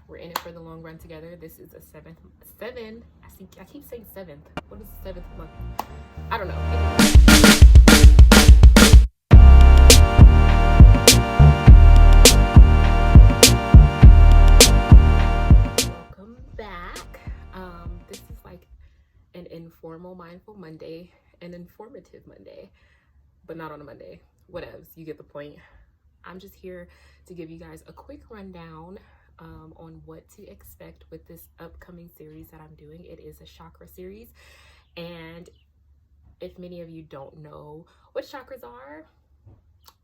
We're in it for the long run together. This is a seven. I keep saying seventh. What is the seventh month? I don't know. Welcome back. This is like an informal Mindful Monday, an informative Monday, but not on a Monday. Whatevs, you get the point. I'm just here to give you guys a quick rundown on what to expect with this upcoming series that I'm doing. It is a chakra series, and if many of you don't know what chakras are,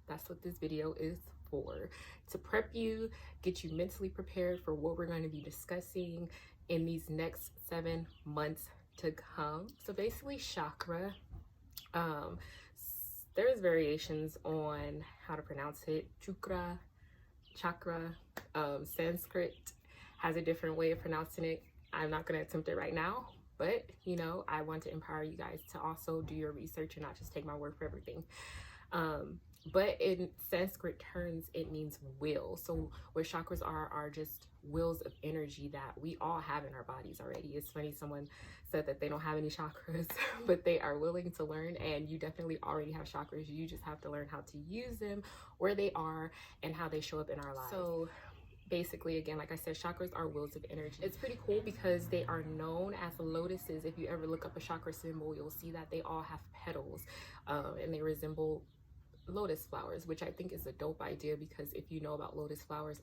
that's what this video is for, to prep you, get you mentally prepared for what we're going to be discussing in these next 7 months to come. So basically, chakra, there's variations on how to pronounce it. Chakra. Sanskrit has a different way of pronouncing it. I'm not going to attempt it right now, but you know, I want to empower you guys to also do your research and not just take my word for everything. But in Sanskrit terms, it means will. So what chakras are just wheels of energy that we all have in our bodies already. It's funny, someone said that they don't have any chakras, but they are willing to learn, and you definitely already have chakras. You just have to learn how to use them, where they are, and how they show up in our lives. So basically, again, like I said, chakras are wheels of energy. It's pretty cool because they are known as lotuses. If you ever look up a chakra symbol, you'll see that they all have petals, and they resemble lotus flowers, which I think is a dope idea, because if you know about lotus flowers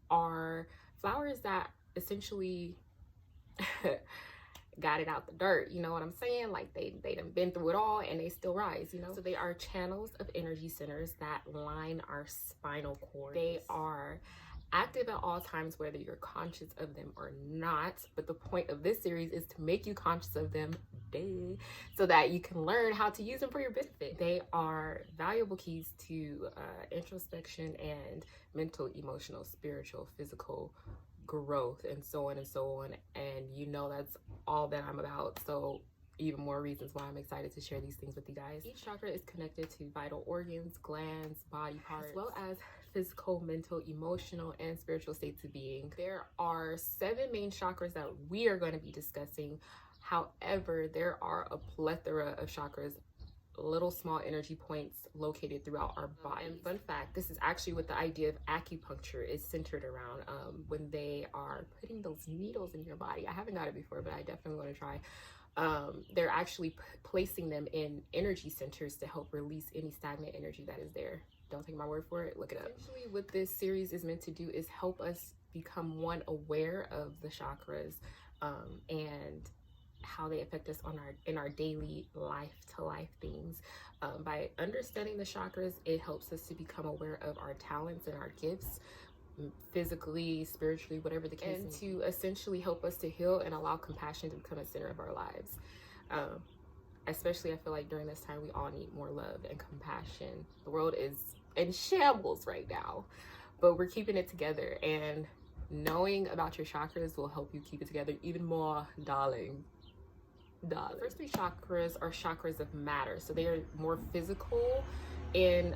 are flowers that essentially got it out the dirt, you know what I'm saying? Like they done been through it all and they still rise, you know? So they are channels of energy centers that line our spinal cord. They are active at all times, whether you're conscious of them or not. But the point of this series is to make you conscious of them, so that you can learn how to use them for your benefit. They are valuable keys to introspection and mental, emotional, spiritual, physical growth, and so on and so on. And you know, that's all that I'm about. So even more reasons why I'm excited to share these things with you guys. Each chakra is connected to vital organs, glands, body parts, as well as physical, mental, emotional, and spiritual states of being. There are 7 main chakras that we are going to be discussing. However, there are a plethora of chakras, little small energy points located throughout our body. And fun fact, this is actually what the idea of acupuncture is centered around, when they are putting those needles in your body. I haven't got it before, but I definitely want to try. They're actually placing them in energy centers to help release any stagnant energy that is there. Don't take my word for it, look it up. Essentially, what this series is meant to do is help us become aware of the chakras, and how they affect us in our daily life things. By understanding the chakras, it helps us to become aware of our talents and our gifts, physically, spiritually, whatever the case, and to essentially help us to heal and allow compassion to become a center of our lives. Especially, I feel like during this time, we all need more love and compassion. The world is in shambles right now, but we're keeping it together, and knowing about your chakras will help you keep it together even more, darling. The first 3 chakras are chakras of matter, so they are more physical in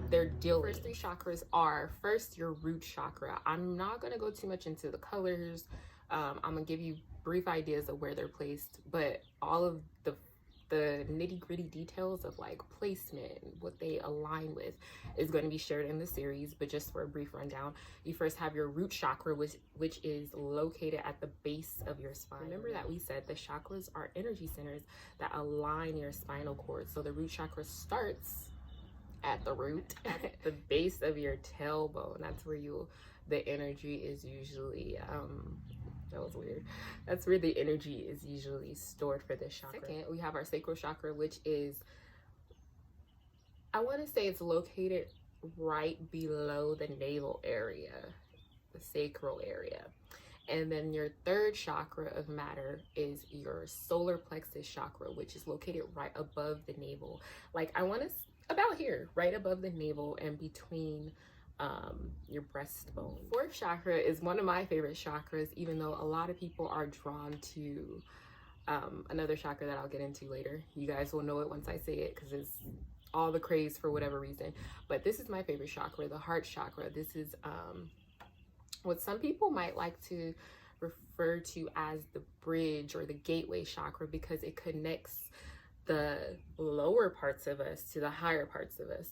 their dealing. First 3 chakras are, first, your root chakra. I'm not going to go too much into the colors. I'm going to give you brief ideas of where they're placed, but all of the nitty-gritty details of like placement, what they align with, is going to be shared in the series. But just for a brief rundown, you first have your root chakra, which is located at the base of your spine. Remember that we said the chakras are energy centers that align your spinal cord. So the root chakra starts at the root, at the base of your tailbone. That's where the energy is usually that was weird. That's where the energy is usually stored for this chakra. Second, we have our sacral chakra, which is, I want to say it's located right below the navel area, the sacral area. And then your third chakra of matter is your solar plexus chakra, which is located right above the navel. Like, I want to, about here, right above the navel and between your breastbone. Fourth chakra is one of my favorite chakras, even though a lot of people are drawn to another chakra that I'll get into later. You guys will know it once I say it, because it's all the craze for whatever reason. But this is my favorite chakra, the heart chakra. This is what some people might like to refer to as the bridge or the gateway chakra, because it connects the lower parts of us to the higher parts of us.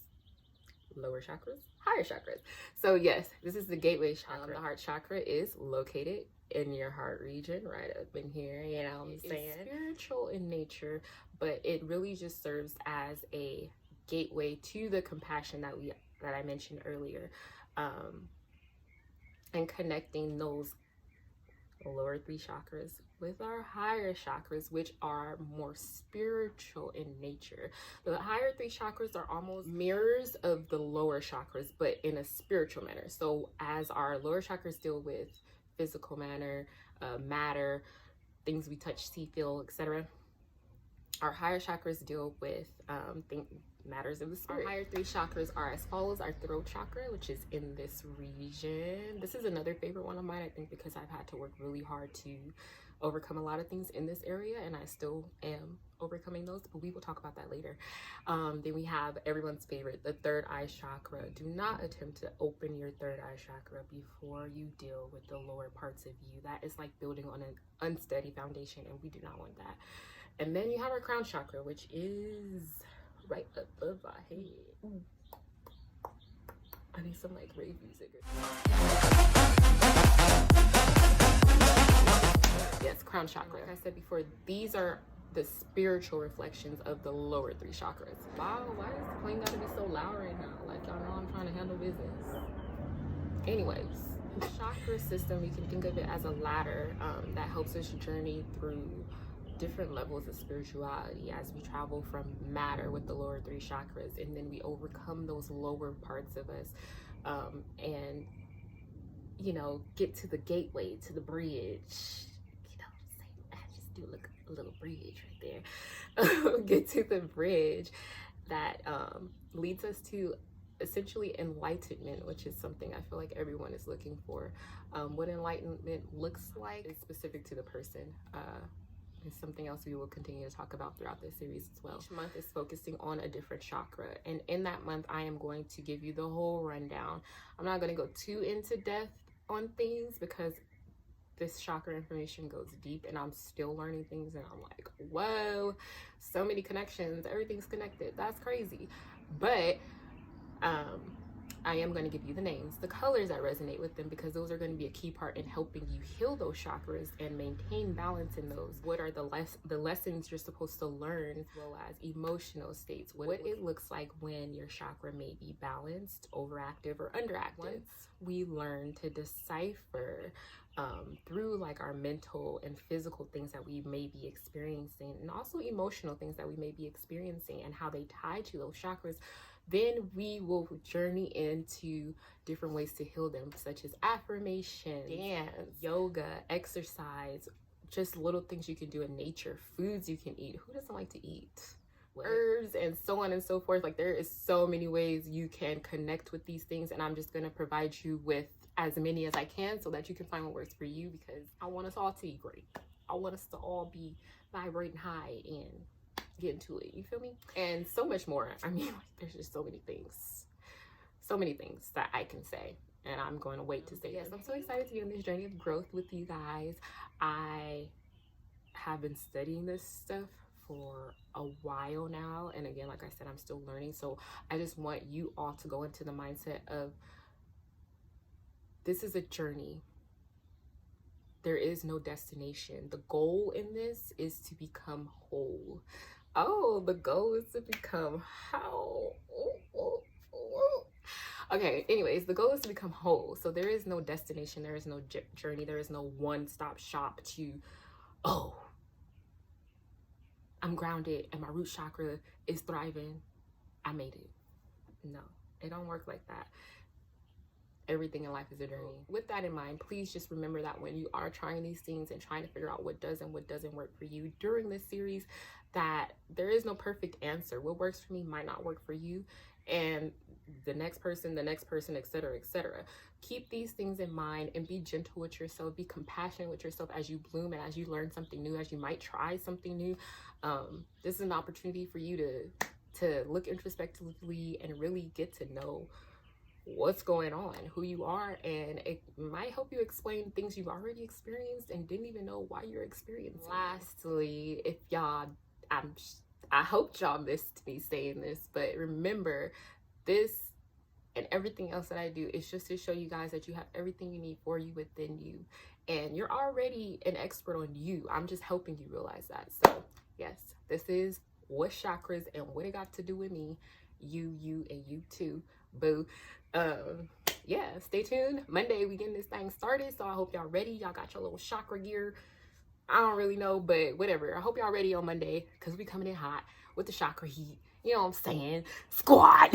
Lower chakras, higher chakras. So yes, this is the gateway chakra. The heart chakra is located in your heart region, right up in here, you know what I'm saying? It's spiritual in nature, but it really just serves as a gateway to the compassion that I mentioned earlier, and connecting those lower 3 chakras with our higher chakras, which are more spiritual in nature. The higher 3 chakras are almost mirrors of the lower chakras, but in a spiritual manner. So as our lower chakras deal with physical matter, things we touch, see, feel, etc., our higher chakras deal with matters of the spirit. Our higher 3 chakras are as follows: our throat chakra, which is in this region. This is another favorite one of mine, I think, because I've had to work really hard to overcome a lot of things in this area, and I still am overcoming those, but we will talk about that later. Then we have everyone's favorite, the third eye chakra. Do not attempt to open your third eye chakra before you deal with the lower parts of you. That is like building on an unsteady foundation, and we do not want that. And then you have our crown chakra, which is right above our head. Ooh. I need some like rave music. Yes, crown chakra. Like I said before, these are the spiritual reflections of the lower 3 chakras. Wow, why is the plane gotta be so loud right now? Like, y'all know I'm trying to handle business. Anyways, the chakra system, you can think of it as a ladder that helps us journey through different levels of spirituality as we travel from matter with the lower 3 chakras, and then we overcome those lower parts of us, and you know, get to the gateway, to the bridge. You know, I just do look a little bridge right there. Get to the bridge that leads us to essentially enlightenment, which is something I feel like everyone is looking for. What enlightenment looks like is specific to the person. Is something else we will continue to talk about throughout this series as well. Each month is focusing on a different chakra, and in that month I am going to give you the whole rundown. I'm not going to go too into depth on things because this chakra information goes deep, and I'm still learning things, and I'm like, whoa, so many connections, everything's connected, that's crazy. But I am going to give you the names, the colors that resonate with them, because those are going to be a key part in helping you heal those chakras and maintain balance in those. What are the lessons you're supposed to learn, as well as emotional states, what it looks like when your chakra may be balanced, overactive, or underactive. Once we learn to decipher through like our mental and physical things that we may be experiencing, and also emotional things that we may be experiencing and how they tie to those chakras, then we will journey into different ways to heal them, such as affirmation, dance, yoga, exercise, just little things you can do in nature, foods you can eat. Who doesn't like to eat? Herbs, and so on and so forth. Like, there is so many ways you can connect with these things, and I'm just going to provide you with as many as I can so that you can find what works for you, because I want us all to be great. I want us to all be vibrating high and get into it, you feel me? And so much more. I mean, like, there's just so many things that I can say, and I'm going to wait to say. Yes, I'm so excited to be on this journey of growth with you guys. I have been studying this stuff for a while now, and again, like I said, I'm still learning. So I just want you all to go into the mindset of, this is a journey. There is no destination. The goal in this is to become whole. Oh, the goal is to become whole. Okay, anyways, the goal is to become whole. So there is no destination, there is no journey, there is no one-stop shop to, oh, I'm grounded and my root chakra is thriving, I made it. No, it don't work like that. Everything in life is a journey. With that in mind, please just remember that when you are trying these things and trying to figure out what does and what doesn't work for you during this series, that there is no perfect answer. What works for me might not work for you, and the next person, etc., etc. Keep these things in mind and be gentle with yourself. Be compassionate with yourself as you bloom and as you learn something new, as you might try something new. This is an opportunity for you to look introspectively and really get to know what's going on, who you are, and it might help you explain things you've already experienced and didn't even know why you're experiencing. Lastly, if y'all, I hope y'all missed me saying this, but remember, this and everything else that I do is just to show you guys that you have everything you need for you within you, and you're already an expert on you. I'm just helping you realize that. So yes, this is what's chakras and what it got to do with me, you, and you too, boo. Yeah, stay tuned. Monday we getting this thing started, so I hope y'all ready. Y'all got your little chakra gear. I don't really know, but whatever. I hope y'all ready on Monday, because we coming in hot with the chakra heat. You know what I'm saying? Squad.